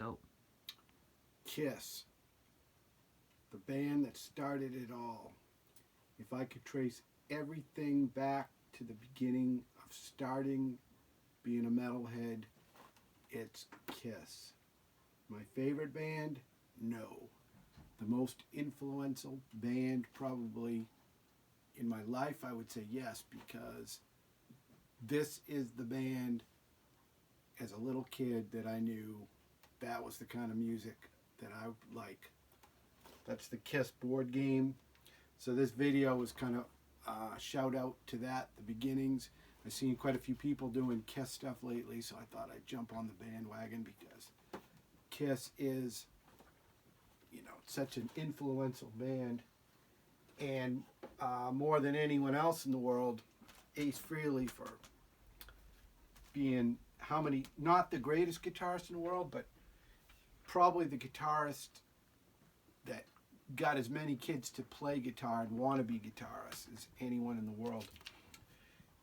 go. Kiss, the band that started it all. If I could trace everything back to the beginning of starting being a metalhead, it's Kiss. My favorite band? No. The most influential band probably in my life, I would say yes, because this is the band as a little kid that I knew that was the kind of music that I like. That's the Kiss board game. So this video was kind of shout out to that, the beginnings. I've seen quite a few people doing Kiss stuff lately, so I thought I'd jump on the bandwagon because Kiss is, you know, such an influential band. And more than anyone else in the world, Ace Frehley for being not the greatest guitarist in the world, but probably the guitarist that got as many kids to play guitar and want to be guitarists as anyone in the world.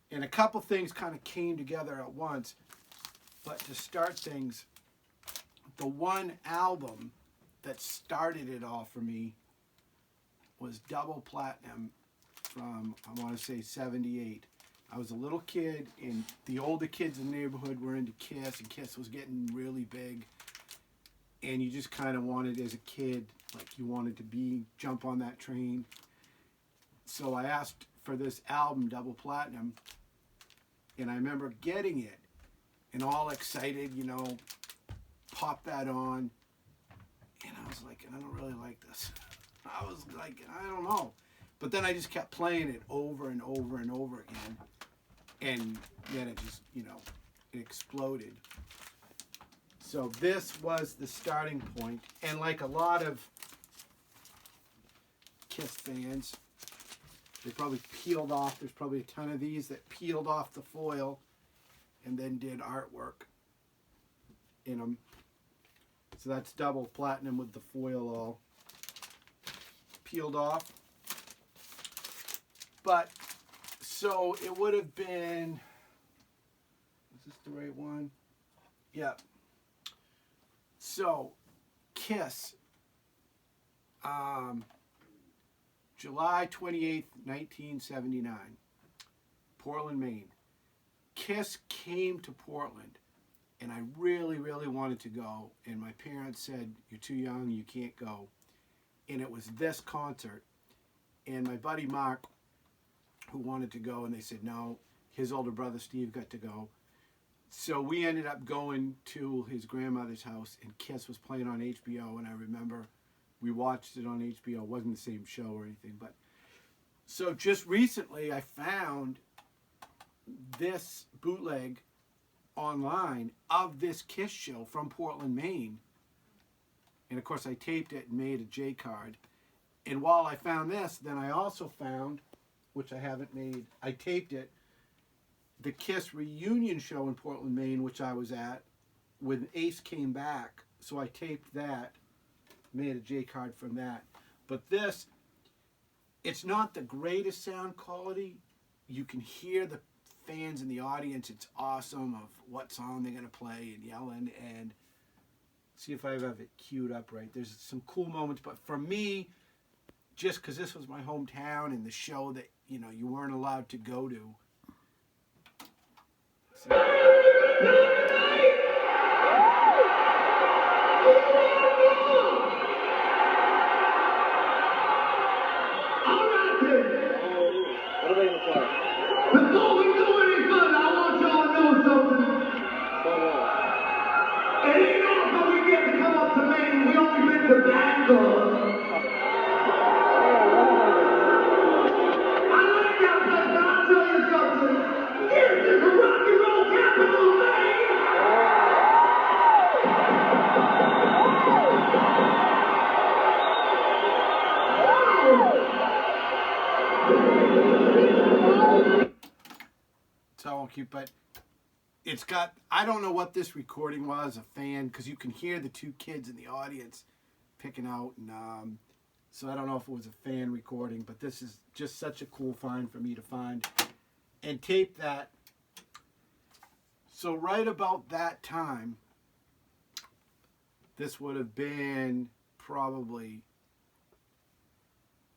And a couple things kind of came together at once. But to start things, the one album that started it all for me was double platinum from, I want to say, 78. I was a little kid, and the older kids in the neighborhood were into Kiss, and Kiss was getting really big. And you just kind of wanted, as a kid, like you wanted to jump on that train. So I asked for this album, double platinum, and I remember getting it, and all excited, you know, pop that on, and I was like, I don't really like this. I was like, I don't know. But then I just kept playing it over and over and over again. And then it just, you know, it exploded. So this was the starting point. And like a lot of Kiss fans, they probably peeled off, there's probably a ton of these that peeled off the foil and then did artwork in them. So that's double platinum with the foil all peeled off. But so it would have been, is this the right one? Yep. So Kiss, July 28th, 1979, Portland, Maine. Kiss came to Portland, and I really, really wanted to go, and my parents said, you're too young, you can't go. And it was this concert, and my buddy Mark, who wanted to go, and they said no, his older brother Steve got to go. So we ended up going to his grandmother's house, and Kiss was playing on HBO, and I remember we watched it on HBO. It wasn't the same show or anything, but so just recently I found this bootleg online of this Kiss show from Portland, Maine. And of course I taped it and made a J card. And while I found this, then I also found, which I haven't made, I taped it, the Kiss reunion show in Portland, Maine, which I was at when Ace came back. So I taped that, made a J card from that. But this, it's not the greatest sound quality. You can hear the fans in the audience. It's awesome of what song they're going to play and yelling. And see if I have it queued up right. There's some cool moments. But for me, just because this was my hometown and the show that, you know, you weren't allowed to go to. So, before we do anything, I want y'all to know something. It ain't often we get to come up to Maine. We only been to Bangor. I like that place, but I'll tell you something. This is the rock and roll capital of Maine. so I won't keep, but it's got, I don't know what this recording was, a fan, because you can hear the two kids in the audience picking out, and so I don't know if it was a fan recording, but this is just such a cool find for me to find and tape that. So right about that time, This would have been probably,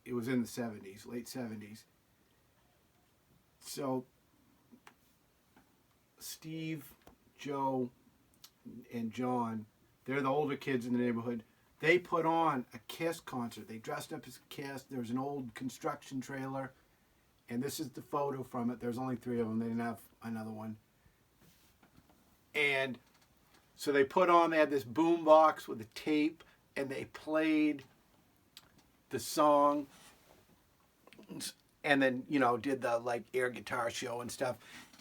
it was in the 70s, late 70s. So Steve, Joe, and John, they're the older kids in the neighborhood. They put on a Kiss concert. They dressed up as Kiss. There was an old construction trailer, and this is the photo from it. There's only 3 of them. They didn't have another one. And so they put on, they had this boom box with a tape, and they played the song, and then, you know, did the like air guitar show and stuff.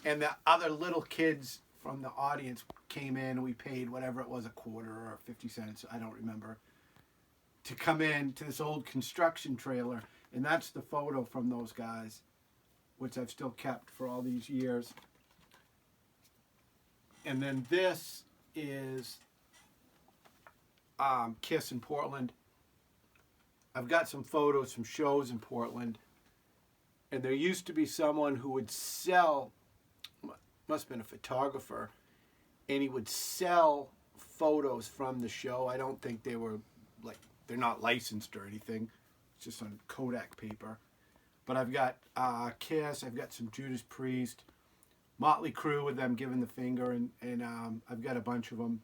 And the other little kids from the audience came in, and we paid whatever it was, a quarter or 50 cents, I don't remember, to come in to this old construction trailer. And that's the photo from those guys, which I've still kept for all these years. And then this is Kiss in Portland. I've got some photos from shows in Portland, and there used to be someone who would sell, must have been a photographer, and he would sell photos from the show. I don't think they were like, they're not licensed or anything. It's just on Kodak paper. But I've got Kiss, I've got some Judas Priest, Motley Crue with them giving the finger, and I've got a bunch of them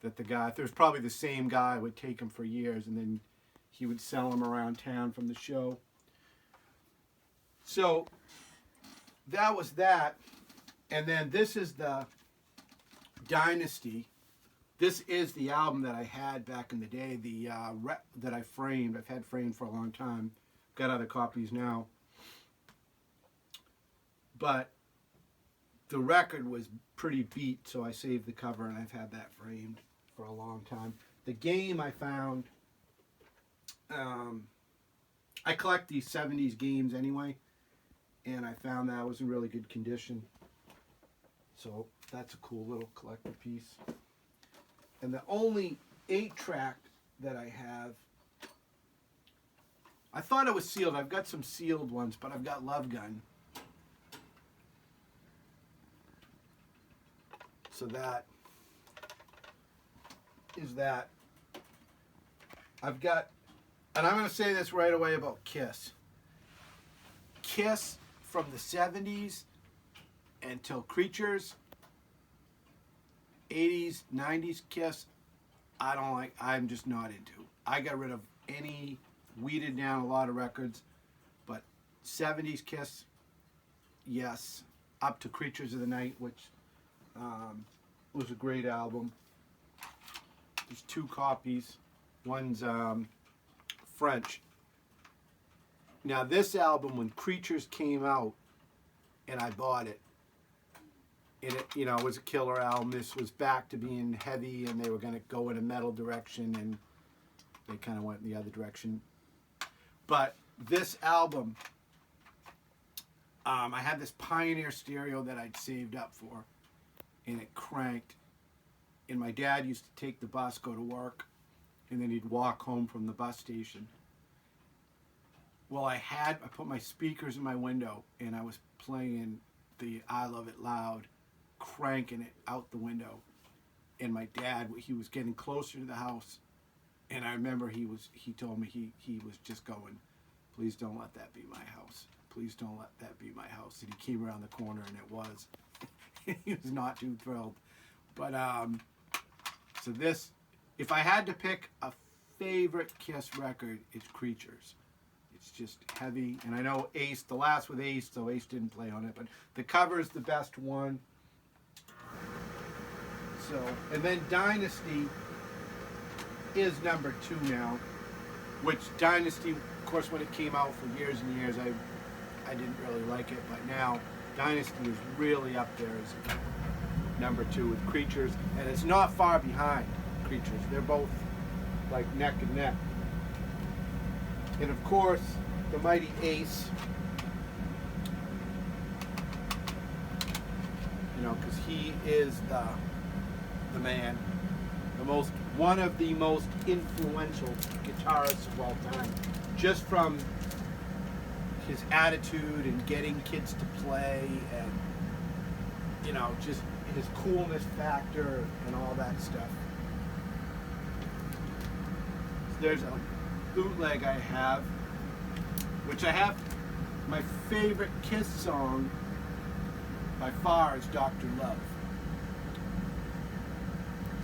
that the guy, there's probably the same guy, would take them for years, and then he would sell them around town from the show. So that was that. And then this is the Dynasty. This is the album that I had back in the day, the that I framed. I've had framed for a long time. Got other copies now. But the record was pretty beat, so I saved the cover, and I've had that framed for a long time. The game I found, I collect these 70s games anyway, and I found that was in really good condition. So that's a cool little collector piece. And the only 8-track that I have, I thought it was sealed. I've got some sealed ones, but I've got Love Gun. So that is that. I've got, and I'm going to say this right away about Kiss. Kiss from the 70s until Creatures, 80s, 90s Kiss, I don't like, I'm just not into. I got rid of any, weeded down a lot of records, but 70s Kiss, yes, up to Creatures of the Night, which was a great album. There's 2 copies. One's French. Now this album, when Creatures came out, and I bought it, and it, you know, it was a killer album. This was back to being heavy, and they were going to go in a metal direction, and they kind of went in the other direction. But this album, I had this Pioneer stereo that I'd saved up for, and it cranked. And my dad used to take the bus, go to work, and then he'd walk home from the bus station. Well, I put my speakers in my window, and I was playing the I Love It Loud, cranking it out the window. And my dad, he was getting closer to the house, and I remember he told me he was just going, please don't let that be my house. Please don't let that be my house. And he came around the corner, and it was. He was not too thrilled. But, so this, if I had to pick a favorite Kiss record, it's Creatures. It's just heavy. And I know Ace, the last with Ace, so Ace didn't play on it, but the cover is the best one. So, and then Dynasty is number 2 now, which Dynasty, of course, when it came out for years and years, I didn't really like it, but now Dynasty is really up there as number 2 with Creatures, and it's not far behind Creatures. They're both like neck and neck. And of course, the mighty Ace, you know, because he is the man, one of the most influential guitarists of all time, just from his attitude and getting kids to play, and you know, just his coolness factor and all that stuff. there's a bootleg I have, which I have. My favorite Kiss song by far is Dr. Love.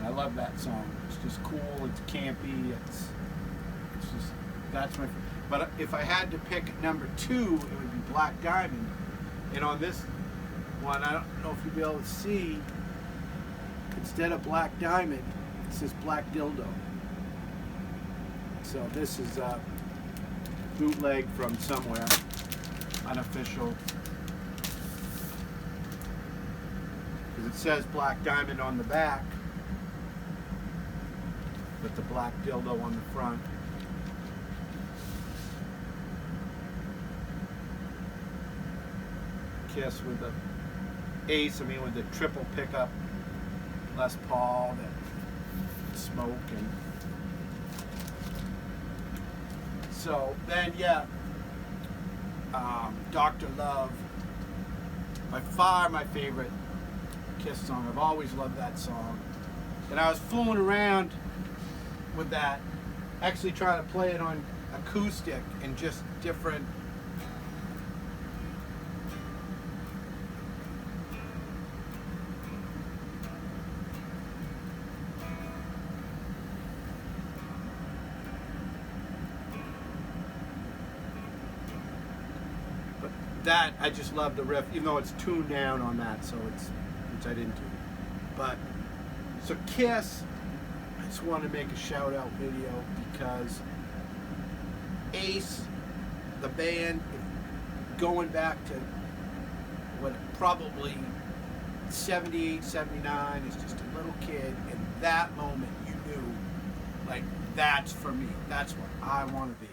I love that song. It's just cool, it's campy, it's just, that's my, but if I had to pick number 2, it would be Black Diamond. And on this one, I don't know if you'll be able to see, instead of Black Diamond, it says Black Dildo. So this is a bootleg from somewhere, unofficial. Because it says Black Diamond on the back, with the black dildo on the front. Kiss with the Ace, with the triple pickup, Les Paul, that smoke, and so then Dr. Love, by far my favorite Kiss song. I've always loved that song, and I was fooling around with that, actually trying to play it on acoustic and just different. But that, I just love the riff, even though it's tuned down on that, so it's, which I didn't do. But, so Kiss, I just wanted to make a shout out video because Ace, the band, going back to what, probably 78, 79, is just a little kid, and that moment you knew, like, that's for me. That's what I want to be.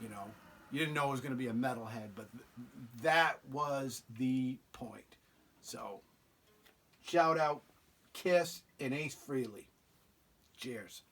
You know, you didn't know it was going to be a metalhead, but that was the point. So, shout out Kiss and Ace Frehley. Cheers.